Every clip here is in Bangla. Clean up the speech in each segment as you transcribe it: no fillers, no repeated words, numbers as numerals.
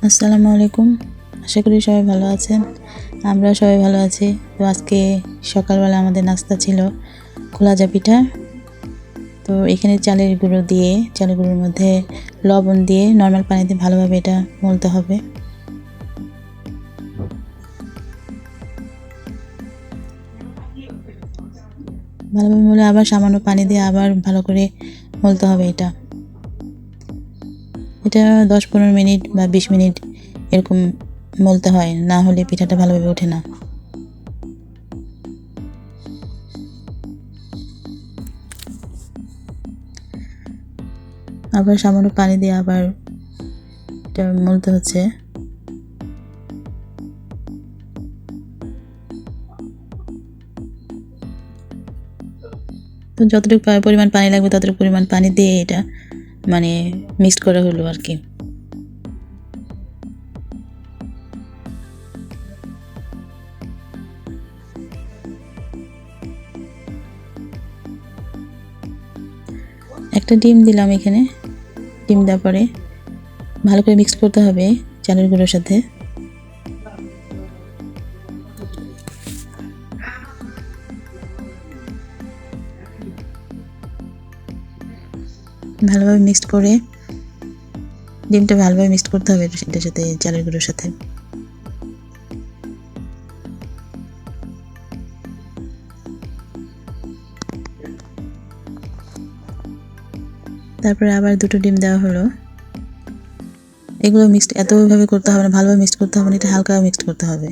আসসালামু আলাইকুম। আশা করি সবাই ভালো আছেন। আমরা সবাই ভালো আছি। তো আজকে সকালবেলা আমাদের নাস্তা ছিল খোলাজা পিঠা। তো এখানে চালের গুঁড়োর মধ্যে লবণ দিয়ে নর্মাল পানিতে ভালোভাবে এটা মলতে হবে। ভালোভাবে মলে আবার সামান্য পানি দিয়ে আবার ভালো করে মলতে হবে এটা 10-15 মিনিট বা 20 মিনিট এরকম মলতে হয়, না হলে পিঠাটা ভালোভাবে ওঠে না। আবার সামান্য পানি দিয়ে আবার এটা মলতে হচ্ছে। তো যতটুকু পরিমাণ পানি লাগবে ততটুকু পরিমাণ পানি দিয়ে এটা মিক্সড করা হলো আর কি। একটা ডিম দিলাম এখানে। ডিম দেওয়ার পরে ভালো করে মিক্স করতে হবে চালের গুঁড়োর সাথে। ভালোভাবে মিক্সড করে ডিমটা ভালোভাবে মিক্সড করতে হবে এটার সাথে, চালের গুঁড়োর সাথে। তারপরে আবার 2টো ডিম দেওয়া হলো। এগুলো মিক্সড এতভাবে করতে হবে না, ভালোভাবে মিক্সড করতে হবে না, এটা হালকা মিক্সড করতে হবে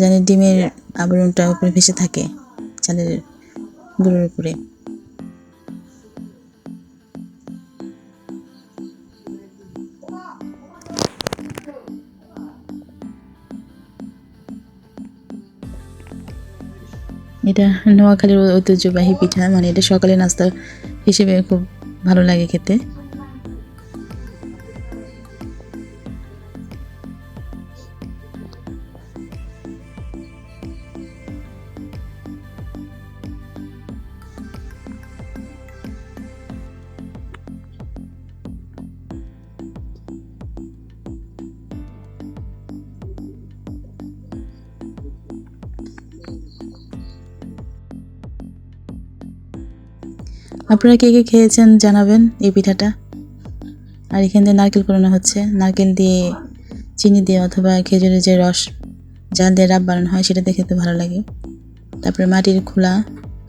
যেন ডিমের আবরণটা উপরে ভেসে থাকে চালের গুঁড়োর উপরে। এটা নোয়াখালীর ঐতিহ্যবাহী পিঠা, এটা সকালে নাস্তা হিসেবে খুব ভালো লাগে খেতে। আপনারা কে কে খেয়েছেন জানাবেন এই পিঠাটা। আর এখান দিয়ে নারকেল কোরানো হচ্ছে। নারকেল দিয়ে, চিনি দিয়ে অথবা খেজুরের যে রস যা দিয়ে রাব বানানো হয় সেটা দেখে তো ভালো লাগে। তারপরে মাটির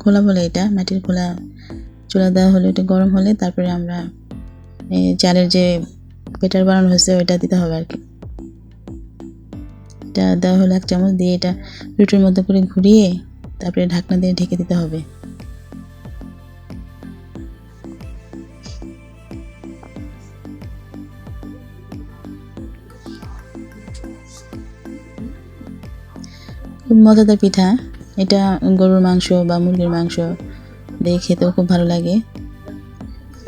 খোলা বলে এটা, মাটির খোলা চুলা দেওয়া হলে এটা গরম হলে তারপরে আমরা চালের যে বেটার বানানো হয়েছে ওইটা দিতে হবে আর কি। এটা দেওয়া হলো 1 চামচ দিয়ে এটা রুটির মধ্যে করে ঘুরিয়ে তারপরে ঢাকনা দিয়ে ঢেকে দিতে হবে। খুব মজাদার পিঠা এটা। গরুর মাংস বা মুরগির মাংস দিয়ে খেতেও খুব ভালো লাগে।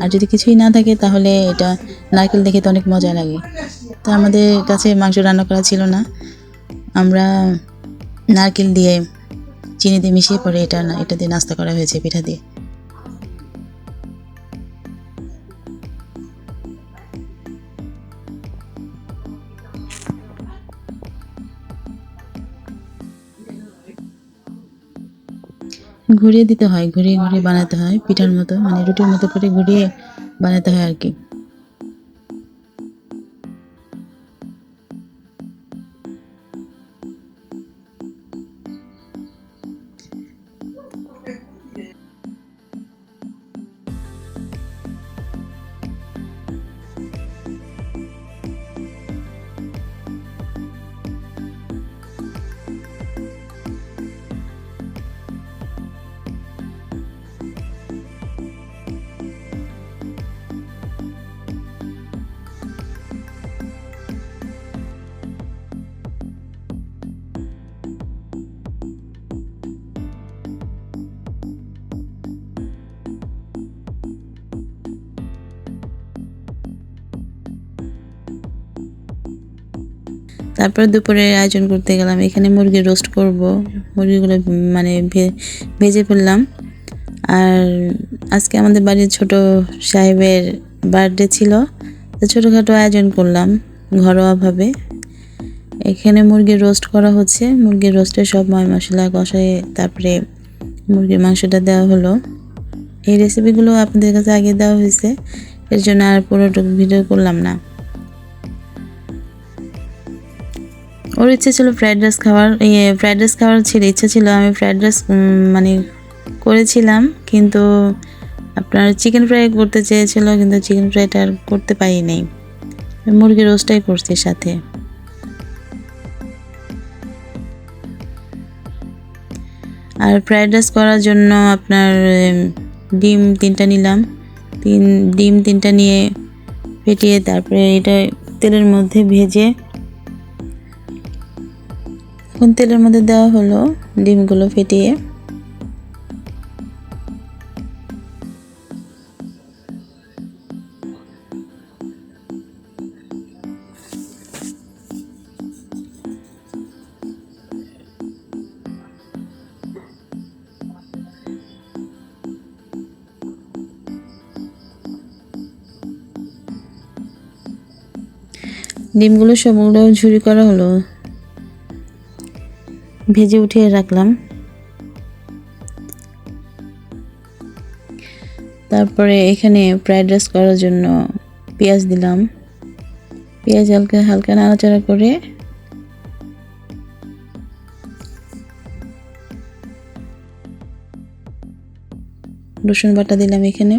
আর যদি কিছুই না থাকে তাহলে এটা নারকেল দিয়ে খেতে অনেক মজা লাগে। তো আমাদের কাছে মাংস রান্না করা ছিল না, আমরা নারকেল দিয়ে চিনি দিয়ে মিশিয়ে পরে এটা দিয়ে নাস্তা করা হয়েছে পিঠা দিয়ে। ঘুরিয়ে দিতে হয়, ঘুরিয়ে ঘুরিয়ে বানাতে হয় পিঠার মতো, রুটির মতো করে ঘুরিয়ে বানাতে হয় আর কি। তারপর দুপুরের আয়োজন করতে গেলাম। এখানে মুরগির রোস্ট করব। মুরগিগুলো ভেজে ফেললাম। আর আজকে আমাদের বাড়ির ছোট সাহেবের বার্থডে ছিল, তো ছোটোখাটো আয়োজন করলাম। ঘরোয়াভাবে। এখানে মুরগির রোস্ট করা হচ্ছে। মুরগির রোস্টে সব ময় মশলা কষায় তারপরে মুরগির মাংসটা দেওয়া হলো। এই রেসিপিগুলো আপনাদের কাছে আগে দেওয়া হয়েছে, এর জন্য আর পুরোটুকু ভিডিও করলাম না। ওর ইচ্ছে ছিল ফ্রাইড রাইস খাওয়ার, ফ্রাইড রাইস খাওয়ার ছিল ইচ্ছা ছিল। আমি ফ্রাইড রাইস মানে করেছিলাম, কিন্তু আপনার চিকেন ফ্রাই করতে চেয়েছিল, কিন্তু চিকেন ফ্রাইটা আর করতে পারি নাই। মুরগির রোস্টটাই করছি সাথে। আর ফ্রাইড রাইস করার জন্য আপনার ডিম 3টা নিলাম। ডিম 3টা নিয়ে ফেটিয়ে তারপরে এটা তেলের মধ্যে ভেজে এখন তেলের মধ্যে দেওয়া হলো ডিমগুলো ফেটিয়ে। ডিমগুলো সবগুলো ঝুরি করা হলো, ভেজে উঠিয়ে রাখলাম। তারপরে এখানে ফ্রাইড রাইস করার জন্য পেঁয়াজ দিলাম। পেঁয়াজ হালকা হালকা নাড়াচাড়া করে রসুন বাটা দিলাম। এখানে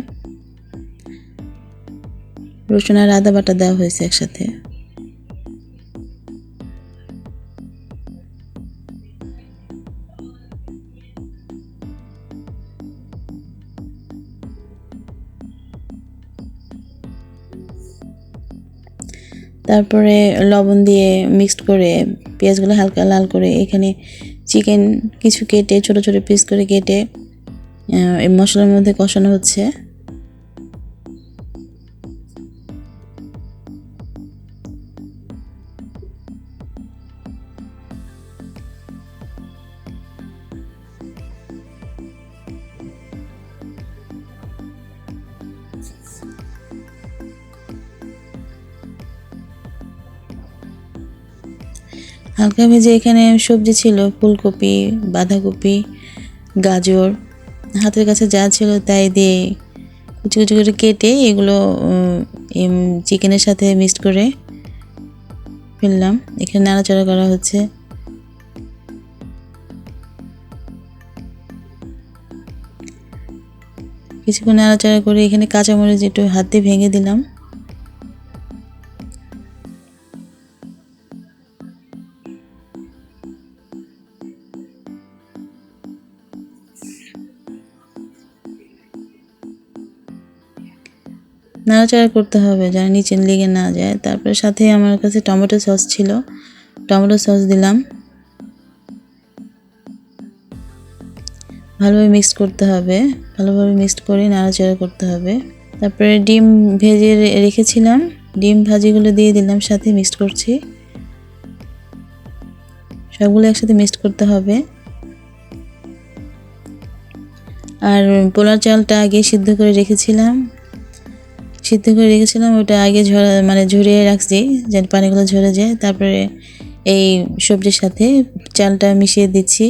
রসুন আর আদা বাটা দেওয়া হয়েছে একসাথে। তারপরে লবণ দিয়ে মিক্সড করে পেঁয়াজগুলো হালকা লাল করে এখানে চিকেন কিছু কেটে ছোট ছোট পিস করে কেটে এই মশলার মধ্যে কষানো হচ্ছে। হালকা ভেজে এখানে সবজি ছিল ফুলকপি, বাঁধাকপি, গাজর, হাতের কাছে যা ছিল তাই দিয়ে কুচি কুচি করে কেটে এগুলো চিকেনের সাথে মিক্সড করে ফেললাম। এখানে নাড়াচাড়া করা হচ্ছে। কিছুক্ষণ নাড়াচাড়া করে এখানে কাঁচামরিচ একটু হাত দিয়ে ভেঙে দিলাম। নাড়াচাড়া করতে হবে যেন নিচে লেগে না যায়। তারপরে সাথে আমার কাছে টমেটো সস ছিল, টমেটো সস দিলাম। ভালোভাবে মিক্স করতে হবে, ভালোভাবে মিক্সড করে নাড়াচাড়া করতে হবে। তারপরে ডিম ভেজে রেখেছিলাম, ডিম ভাজিগুলো দিয়ে দিলাম, সাথে মিক্সড করছি। সবগুলো একসাথে মিক্সড করতে হবে। আর পোলার চালটা আগে সিদ্ধ করে রেখেছিলাম, ওটা আগে ঝরিয়ে রাখছি যেন পানিগুলো ঝরে যায়। তারপরে এই সবজির সাথে চালটা মিশিয়ে দিচ্ছি,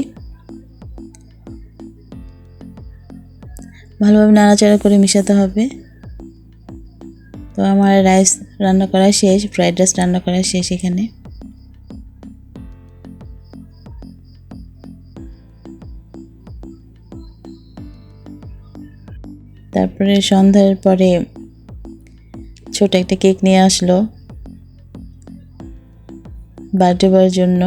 ভালোভাবে নাড়াচাড়া করে মিশাতে হবে। তো আমার রাইস রান্না করা শেষ, ফ্রাইড রাইস রান্না করা শেষ। এখানে তারপরে সন্ধ্যার পরে ছোট একটা কেক নিয়ে আসলো বার্থডে বয়ের জন্য।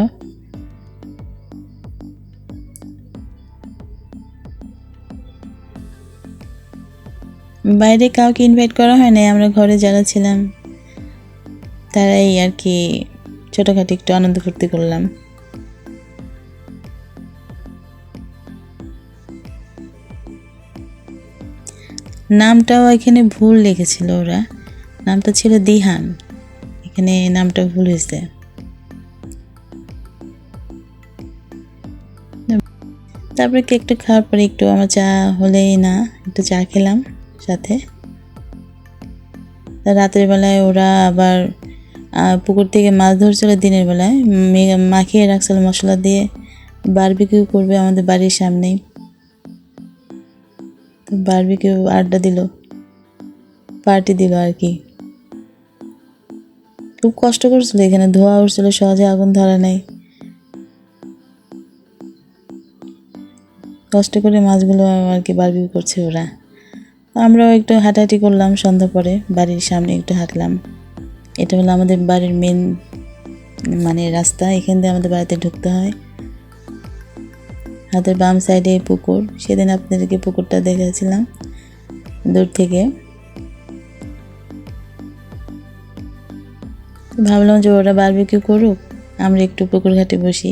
বাইরে কাউকে ইনভাইট করা হয় নাই, আমরা ঘরে যারা ছিলাম তারাই আর কি ছোটোখাটো একটু আনন্দ ফুর্তি করলাম। নামটাও এখানে ভুল লিখেছিল ওরা, নামটা ছিল দিহান, এখানে নামটা ভুল হয়েছে। তারপরে কেকটা খাওয়ার পরে একটু আমার চা হলেই না, একটু চা খেলাম সাথে। রাতের বেলায় ওরা আবার পুকুর থেকে মাছ ধরছিল দিনের বেলায়, মাখিয়ে রাখছিল মশলা দিয়ে, বারবিকিউ করবে আমাদের বাড়ির সামনেই। বারবিকিউ আড্ডা দিল, পার্টি দিল আর কি। খুব কষ্ট করছিল, এখানে ধোঁয়া উঠছিল, সহজে আগুন ধরে নাই। কষ্ট করে মাছগুলো আর কি বারবিকিউ করছে ওরা। আমরাও একটু হাঁটাহাঁটি করলাম, সন্ধ্যা পরে বাড়ির সামনে একটু হাঁটলাম। এটা হলো আমাদের বাড়ির মেন মানে রাস্তা, এখান দিয়ে আমাদের বাড়িতে ঢুকতে হয়। হাতের বাম সাইডে পুকুর, সেদিন আপনাদেরকে পুকুরটা দেখেছিলাম দূর থেকে। ভাবলাম যে ওরা বারবিকিউ করুক, আমরা একটু পুকুর ঘাটে বসি।